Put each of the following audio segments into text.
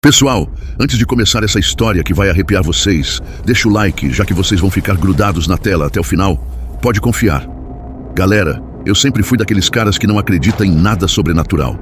Pessoal, antes de começar essa história que vai arrepiar vocês, deixa o like, já que vocês vão ficar grudados na tela até o final. Pode confiar. Galera, eu sempre fui daqueles caras que não acreditam em nada sobrenatural.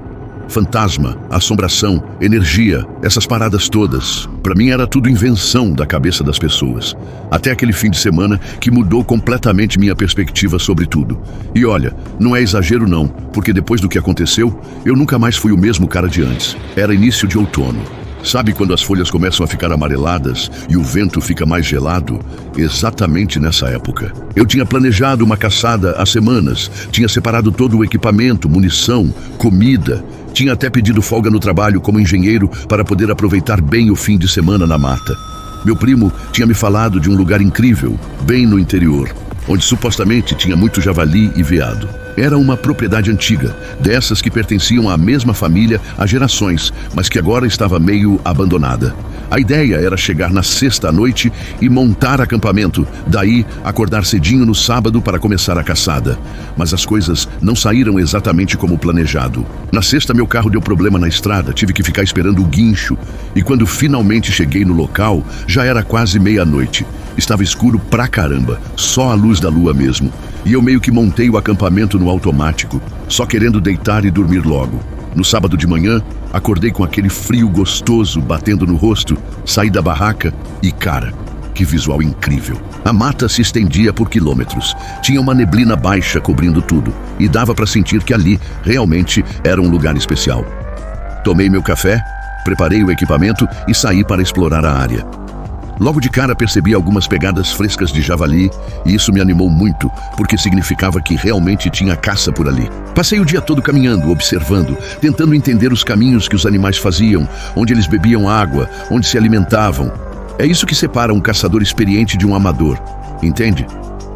Fantasma, assombração, energia, essas paradas todas. Pra mim era tudo invenção da cabeça das pessoas. Até aquele fim de semana que mudou completamente minha perspectiva sobre tudo. E olha, não é exagero não, porque depois do que aconteceu, eu nunca mais fui o mesmo cara de antes. Era início de outono. Sabe quando as folhas começam a ficar amareladas e o vento fica mais gelado? Exatamente nessa época. Eu tinha planejado uma caçada há semanas, tinha separado todo o equipamento, munição, comida. Tinha até pedido folga no trabalho como engenheiro para poder aproveitar bem o fim de semana na mata. Meu primo tinha me falado de um lugar incrível, bem no interior, onde supostamente tinha muito javali e veado. Era uma propriedade antiga, dessas que pertenciam à mesma família há gerações, mas que agora estava meio abandonada. A ideia era chegar na sexta à noite e montar acampamento, daí acordar cedinho no sábado para começar a caçada. Mas as coisas não saíram exatamente como planejado. Na sexta meu carro deu problema na estrada, tive que ficar esperando o guincho, e quando finalmente cheguei no local, já era quase meia-noite. Estava escuro pra caramba, só a luz da lua mesmo. E eu meio que montei o acampamento no automático, só querendo deitar e dormir logo. No sábado de manhã, acordei com aquele frio gostoso batendo no rosto, saí da barraca e, cara, que visual incrível. A mata se estendia por quilômetros, tinha uma neblina baixa cobrindo tudo, e dava pra sentir que ali realmente era um lugar especial. Tomei meu café, preparei o equipamento e saí para explorar a área. Logo de cara percebi algumas pegadas frescas de javali e isso me animou muito, porque significava que realmente tinha caça por ali. Passei o dia todo caminhando, observando, tentando entender os caminhos que os animais faziam, onde eles bebiam água, onde se alimentavam. É isso que separa um caçador experiente de um amador, entende?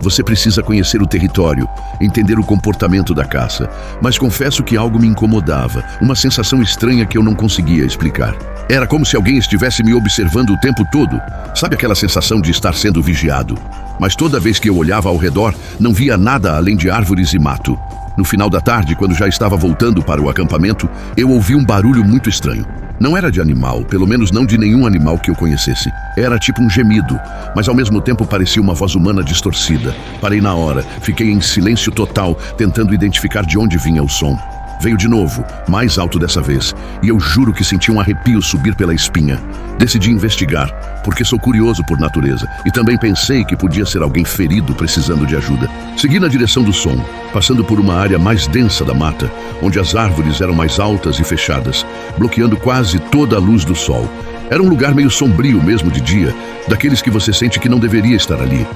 Você precisa conhecer o território, entender o comportamento da caça, mas confesso que algo me incomodava, uma sensação estranha que eu não conseguia explicar. Era como se alguém estivesse me observando o tempo todo. Sabe aquela sensação de estar sendo vigiado? Mas toda vez que eu olhava ao redor, não via nada além de árvores e mato. No final da tarde, quando já estava voltando para o acampamento, eu ouvi um barulho muito estranho. Não era de animal, pelo menos não de nenhum animal que eu conhecesse. Era tipo um gemido, mas ao mesmo tempo parecia uma voz humana distorcida. Parei na hora, fiquei em silêncio total, tentando identificar de onde vinha o som. Veio de novo, mais alto dessa vez, e eu juro que senti um arrepio subir pela espinha. Decidi investigar, porque sou curioso por natureza, e também pensei que podia ser alguém ferido precisando de ajuda. Segui na direção do som, passando por uma área mais densa da mata, onde as árvores eram mais altas e fechadas, bloqueando quase toda a luz do sol. Era um lugar meio sombrio mesmo de dia, daqueles que você sente que não deveria estar ali.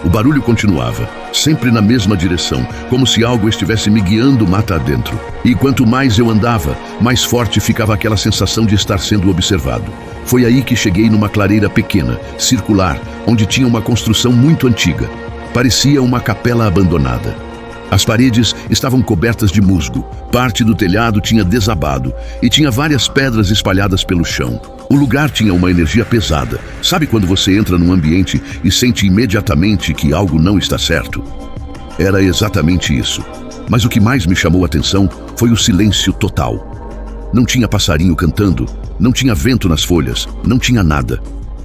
O barulho continuava, sempre na mesma direção, como se algo estivesse me guiando mata adentro. E quanto mais eu andava, mais forte ficava aquela sensação de estar sendo observado. Foi aí que cheguei numa clareira pequena, circular, onde tinha uma construção muito antiga. Parecia uma capela abandonada. As paredes estavam cobertas de musgo, parte do telhado tinha desabado e tinha várias pedras espalhadas pelo chão. O lugar tinha uma energia pesada. Sabe quando você entra num ambiente e sente imediatamente que algo não está certo? Era exatamente isso. Mas o que mais me chamou a atenção foi o silêncio total. Não tinha passarinho cantando, não tinha vento nas folhas, não tinha nada.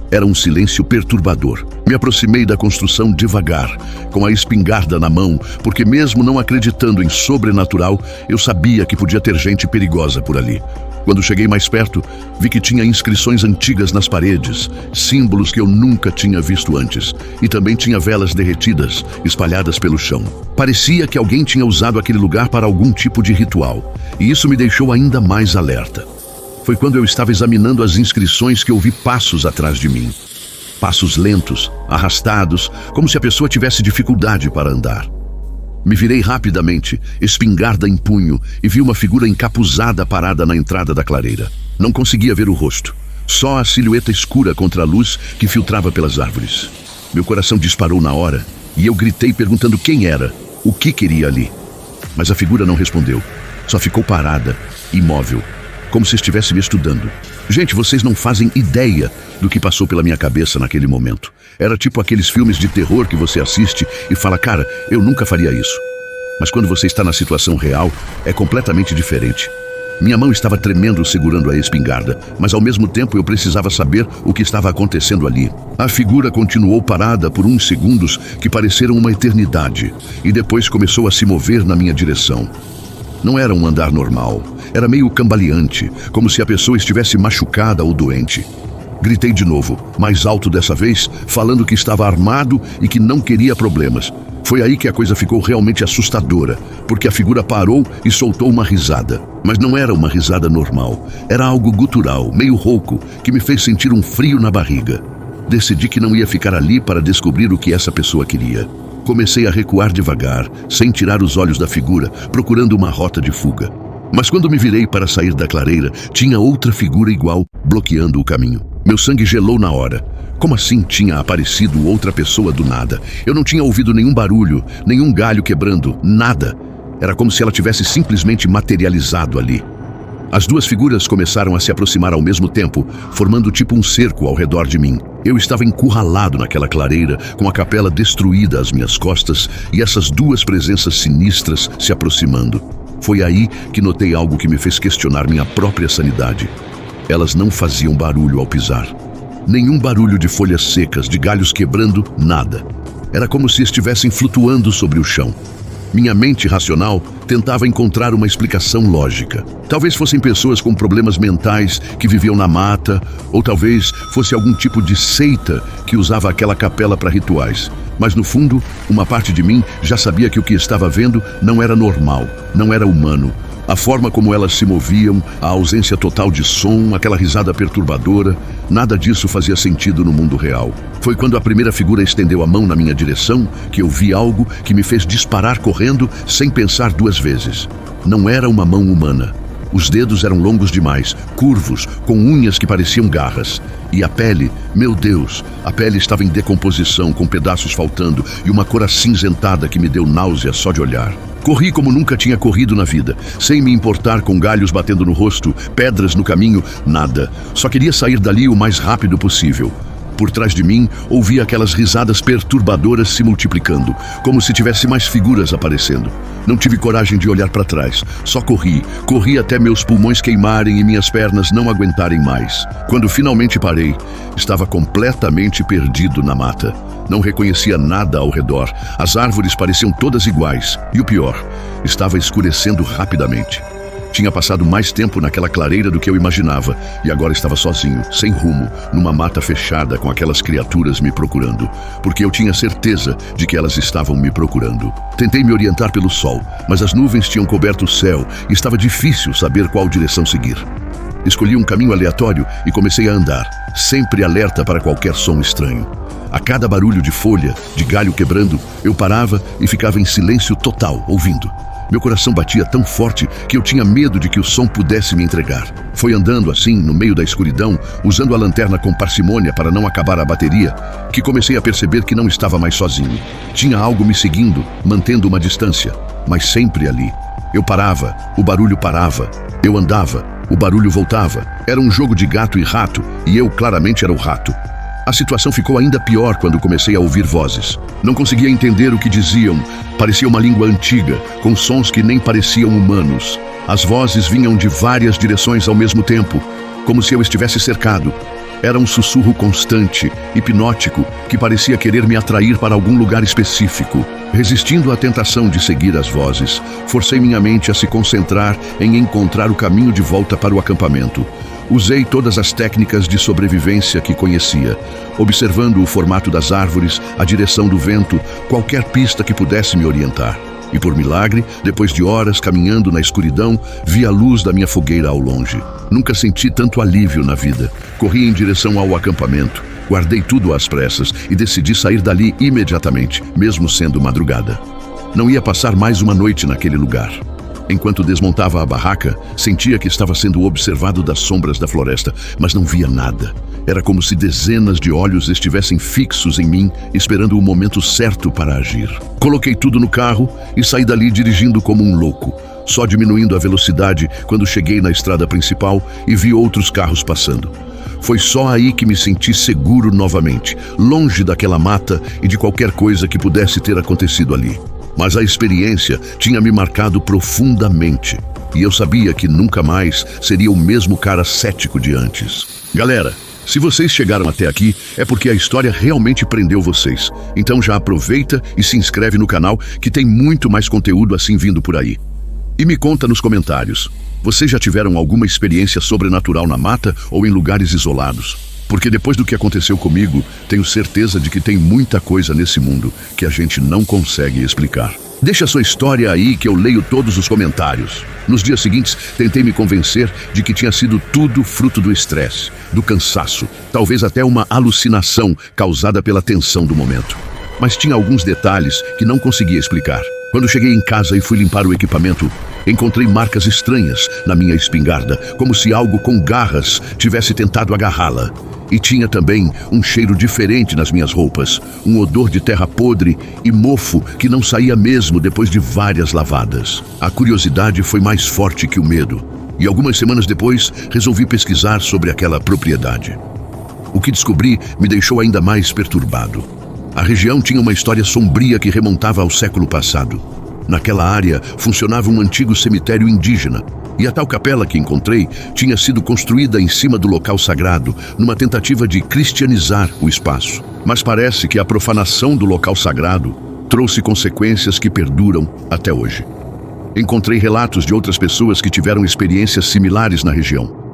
Era um silêncio perturbador. Me aproximei da construção devagar, com a espingarda na mão, porque mesmo não acreditando em sobrenatural, eu sabia que podia ter gente perigosa por ali. Quando cheguei mais perto, vi que tinha inscrições antigas nas paredes, símbolos que eu nunca tinha visto antes, e também tinha velas derretidas, espalhadas pelo chão. Parecia que alguém tinha usado aquele lugar para algum tipo de ritual, e isso me deixou ainda mais alerta. Foi quando eu estava examinando as inscrições que ouvi passos atrás de mim. Passos lentos, arrastados, como se a pessoa tivesse dificuldade para andar. Me virei rapidamente, espingarda em punho, e vi uma figura encapuzada parada na entrada da clareira. Não conseguia ver o rosto, só a silhueta escura contra a luz que filtrava pelas árvores. Meu coração disparou na hora, e eu gritei perguntando quem era, o que queria ali. Mas a figura não respondeu, só ficou parada, imóvel, como se estivesse me estudando. Gente, vocês não fazem ideia do que passou pela minha cabeça naquele momento. Era tipo aqueles filmes de terror que você assiste e fala, cara, eu nunca faria isso. Mas quando você está na situação real, é completamente diferente. Minha mão estava tremendo segurando a espingarda, mas ao mesmo tempo eu precisava saber o que estava acontecendo ali. A figura continuou parada por uns segundos que pareceram uma eternidade, e depois começou a se mover na minha direção. Não era um andar normal, era meio cambaleante, como se a pessoa estivesse machucada ou doente. Gritei de novo, mais alto dessa vez, falando que estava armado e que não queria problemas. Foi aí que a coisa ficou realmente assustadora, porque a figura parou e soltou uma risada. Mas não era uma risada normal, era algo gutural, meio rouco, que me fez sentir um frio na barriga. Decidi que não ia ficar ali para descobrir o que essa pessoa queria. Comecei a recuar devagar, sem tirar os olhos da figura, procurando uma rota de fuga. Mas quando me virei para sair da clareira, tinha outra figura igual, bloqueando o caminho. Meu sangue gelou na hora. Como assim tinha aparecido outra pessoa do nada? Eu não tinha ouvido nenhum barulho, nenhum galho quebrando, nada. Era como se ela tivesse simplesmente materializado ali. As duas figuras começaram a se aproximar ao mesmo tempo, formando tipo um cerco ao redor de mim. Eu estava encurralado naquela clareira, com a capela destruída às minhas costas e essas duas presenças sinistras se aproximando. Foi aí que notei algo que me fez questionar minha própria sanidade. Elas não faziam barulho ao pisar. Nenhum barulho de folhas secas, de galhos quebrando, nada. Era como se estivessem flutuando sobre o chão. Minha mente racional tentava encontrar uma explicação lógica. Talvez fossem pessoas com problemas mentais que viviam na mata, ou talvez fosse algum tipo de seita que usava aquela capela para rituais. Mas no fundo, uma parte de mim já sabia que o que estava vendo não era normal, não era humano. A forma como elas se moviam, a ausência total de som, aquela risada perturbadora, nada disso fazia sentido no mundo real. Foi quando a primeira figura estendeu a mão na minha direção que eu vi algo que me fez disparar correndo sem pensar duas vezes. Não era uma mão humana. Os dedos eram longos demais, curvos, com unhas que pareciam garras. E a pele, meu Deus, a pele estava em decomposição, com pedaços faltando e uma cor acinzentada que me deu náusea só de olhar. Corri como nunca tinha corrido na vida, sem me importar com galhos batendo no rosto, pedras no caminho, nada. Só queria sair dali o mais rápido possível. Por trás de mim, ouvia aquelas risadas perturbadoras se multiplicando, como se tivesse mais figuras aparecendo. Não tive coragem de olhar para trás, só corri até meus pulmões queimarem e minhas pernas não aguentarem mais. Quando finalmente parei, estava completamente perdido na mata. Não reconhecia nada ao redor, as árvores pareciam todas iguais, e o pior, estava escurecendo rapidamente. Tinha passado mais tempo naquela clareira do que eu imaginava, e agora estava sozinho, sem rumo, numa mata fechada com aquelas criaturas me procurando, porque eu tinha certeza de que elas estavam me procurando. Tentei me orientar pelo sol, mas as nuvens tinham coberto o céu e estava difícil saber qual direção seguir. Escolhi um caminho aleatório e comecei a andar, sempre alerta para qualquer som estranho. A cada barulho de folha, de galho quebrando, eu parava e ficava em silêncio total, ouvindo. Meu coração batia tão forte que eu tinha medo de que o som pudesse me entregar. Foi andando assim, no meio da escuridão, usando a lanterna com parcimônia para não acabar a bateria, que comecei a perceber que não estava mais sozinho. Tinha algo me seguindo, mantendo uma distância, mas sempre ali. Eu parava, o barulho parava. Eu andava, o barulho voltava. Era um jogo de gato e rato, e eu claramente era o rato. A situação ficou ainda pior quando comecei a ouvir vozes. Não conseguia entender o que diziam. Parecia uma língua antiga, com sons que nem pareciam humanos. As vozes vinham de várias direções ao mesmo tempo, como se eu estivesse cercado. Era um sussurro constante, hipnótico, que parecia querer me atrair para algum lugar específico. Resistindo à tentação de seguir as vozes, forcei minha mente a se concentrar em encontrar o caminho de volta para o acampamento. Usei todas as técnicas de sobrevivência que conhecia, observando o formato das árvores, a direção do vento, qualquer pista que pudesse me orientar. E por milagre, depois de horas caminhando na escuridão, vi a luz da minha fogueira ao longe. Nunca senti tanto alívio na vida. Corri em direção ao acampamento, guardei tudo às pressas e decidi sair dali imediatamente, mesmo sendo madrugada. Não ia passar mais uma noite naquele lugar. Enquanto desmontava a barraca, sentia que estava sendo observado das sombras da floresta, mas não via nada. Era como se dezenas de olhos estivessem fixos em mim, esperando o momento certo para agir. Coloquei tudo no carro e saí dali dirigindo como um louco, só diminuindo a velocidade quando cheguei na estrada principal e vi outros carros passando. Foi só aí que me senti seguro novamente, longe daquela mata e de qualquer coisa que pudesse ter acontecido ali. Mas a experiência tinha me marcado profundamente. e eu sabia que nunca mais seria o mesmo cara cético de antes. Galera, se vocês chegaram até aqui, é porque a história realmente prendeu vocês. Então já aproveita e se inscreve no canal, que tem muito mais conteúdo assim vindo por aí. E me conta nos comentários, vocês já tiveram alguma experiência sobrenatural na mata ou em lugares isolados? Porque depois do que aconteceu comigo, tenho certeza de que tem muita coisa nesse mundo que a gente não consegue explicar. Deixa sua história aí que eu leio todos os comentários. Nos dias seguintes, tentei me convencer de que tinha sido tudo fruto do estresse, do cansaço, talvez até uma alucinação causada pela tensão do momento. Mas tinha alguns detalhes que não conseguia explicar. Quando cheguei em casa e fui limpar o equipamento, encontrei marcas estranhas na minha espingarda, como se algo com garras tivesse tentado agarrá-la. E tinha também um cheiro diferente nas minhas roupas, um odor de terra podre e mofo que não saía mesmo depois de várias lavadas. A curiosidade foi mais forte que o medo, e algumas semanas depois resolvi pesquisar sobre aquela propriedade. O que descobri me deixou ainda mais perturbado. A região tinha uma história sombria que remontava ao século passado. Naquela área funcionava um antigo cemitério indígena, e a tal capela que encontrei tinha sido construída em cima do local sagrado, numa tentativa de cristianizar o espaço. Mas parece que a profanação do local sagrado trouxe consequências que perduram até hoje. Encontrei relatos de outras pessoas que tiveram experiências similares na região.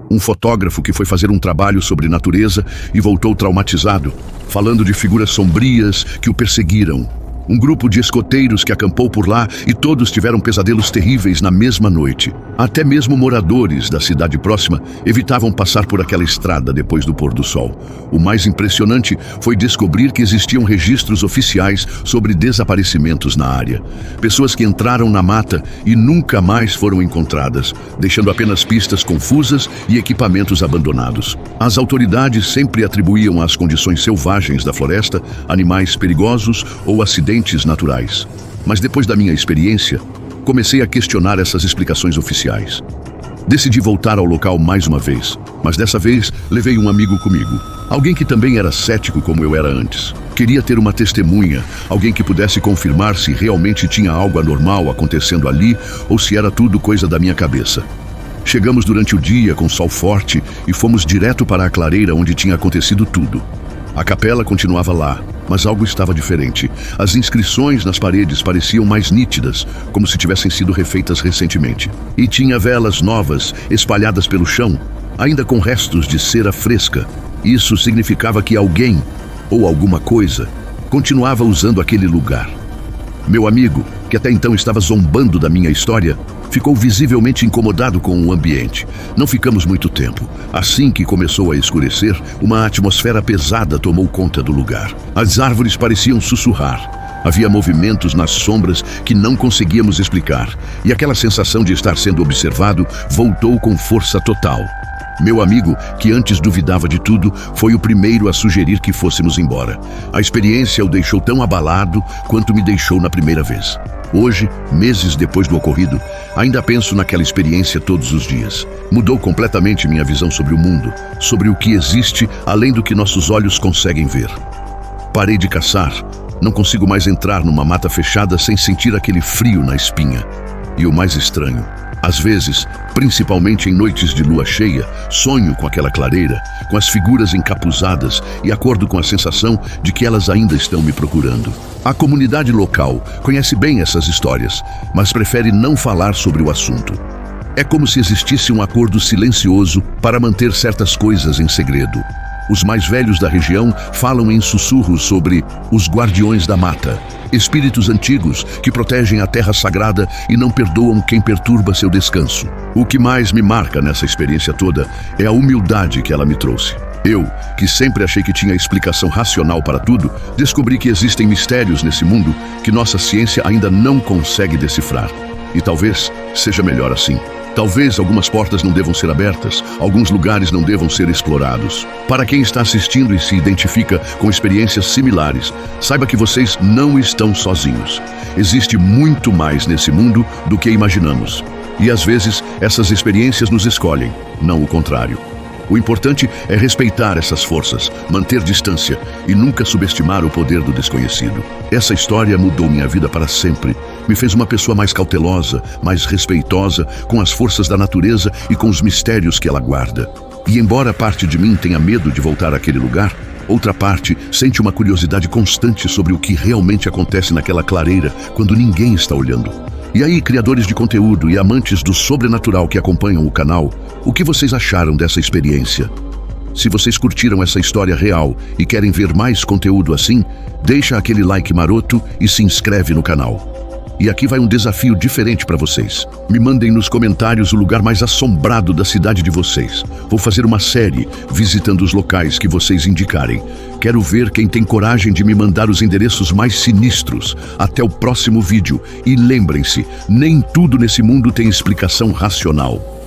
Um fotógrafo que foi fazer um trabalho sobre natureza e voltou traumatizado, falando de figuras sombrias que o perseguiram. Um grupo de escoteiros que acampou por lá e todos tiveram pesadelos terríveis na mesma noite. Até mesmo moradores da cidade próxima evitavam passar por aquela estrada depois do pôr do sol. O mais impressionante foi descobrir que existiam registros oficiais sobre desaparecimentos na área. Pessoas que entraram na mata e nunca mais foram encontradas, deixando apenas pistas confusas e equipamentos abandonados. As autoridades sempre atribuíam às condições selvagens da floresta, animais perigosos ou acidentes naturais. Mas depois da minha experiência, comecei a questionar essas explicações oficiais. Decidi voltar ao local mais uma vez, mas dessa vez levei um amigo comigo. Alguém que também era cético como eu era antes. Queria ter uma testemunha, alguém que pudesse confirmar se realmente tinha algo anormal acontecendo ali ou se era tudo coisa da minha cabeça. Chegamos durante o dia com sol forte e fomos direto para a clareira onde tinha acontecido tudo. A capela continuava lá, mas algo estava diferente. As inscrições nas paredes pareciam mais nítidas, como se tivessem sido refeitas recentemente. E tinha velas novas espalhadas pelo chão, ainda com restos de cera fresca. Isso significava que alguém, ou alguma coisa, continuava usando aquele lugar. Meu amigo, que até então estava zombando da minha história, ficou visivelmente incomodado com o ambiente. Não ficamos muito tempo. Assim que começou a escurecer, uma atmosfera pesada tomou conta do lugar. As árvores pareciam sussurrar. Havia movimentos nas sombras que não conseguíamos explicar, e aquela sensação de estar sendo observado voltou com força total. Meu amigo, que antes duvidava de tudo, foi o primeiro a sugerir que fôssemos embora. A experiência o deixou tão abalado quanto me deixou na primeira vez. Hoje, meses depois do ocorrido, ainda penso naquela experiência todos os dias. Mudou completamente minha visão sobre o mundo, sobre o que existe além do que nossos olhos conseguem ver. Parei de caçar, não consigo mais entrar numa mata fechada sem sentir aquele frio na espinha. E o mais estranho, às vezes, principalmente em noites de lua cheia, sonho com aquela clareira, com as figuras encapuzadas e acordo com a sensação de que elas ainda estão me procurando. A comunidade local conhece bem essas histórias, mas prefere não falar sobre o assunto. É como se existisse um acordo silencioso para manter certas coisas em segredo. Os mais velhos da região falam em sussurros sobre os guardiões da mata, espíritos antigos que protegem a terra sagrada e não perdoam quem perturba seu descanso. O que mais me marca nessa experiência toda é a humildade que ela me trouxe. Eu, que sempre achei que tinha explicação racional para tudo, descobri que existem mistérios nesse mundo que nossa ciência ainda não consegue decifrar. E talvez seja melhor assim. Talvez algumas portas não devam ser abertas, alguns lugares não devam ser explorados. Para quem está assistindo e se identifica com experiências similares, saiba que vocês não estão sozinhos. Existe muito mais nesse mundo do que imaginamos. E às vezes, essas experiências nos escolhem, não o contrário. O importante é respeitar essas forças, manter distância e nunca subestimar o poder do desconhecido. Essa história mudou minha vida para sempre. Me fez uma pessoa mais cautelosa, mais respeitosa com as forças da natureza e com os mistérios que ela guarda. E embora parte de mim tenha medo de voltar àquele lugar, outra parte sente uma curiosidade constante sobre o que realmente acontece naquela clareira quando ninguém está olhando. E aí, criadores de conteúdo e amantes do sobrenatural que acompanham o canal, o que vocês acharam dessa experiência? Se vocês curtiram essa história real e querem ver mais conteúdo assim, deixa aquele like maroto e se inscreve no canal. E aqui vai um desafio diferente para vocês. Me mandem nos comentários o lugar mais assombrado da cidade de vocês. Vou fazer uma série visitando os locais que vocês indicarem. Quero ver quem tem coragem de me mandar os endereços mais sinistros. Até o próximo vídeo. E lembrem-se, nem tudo nesse mundo tem explicação racional.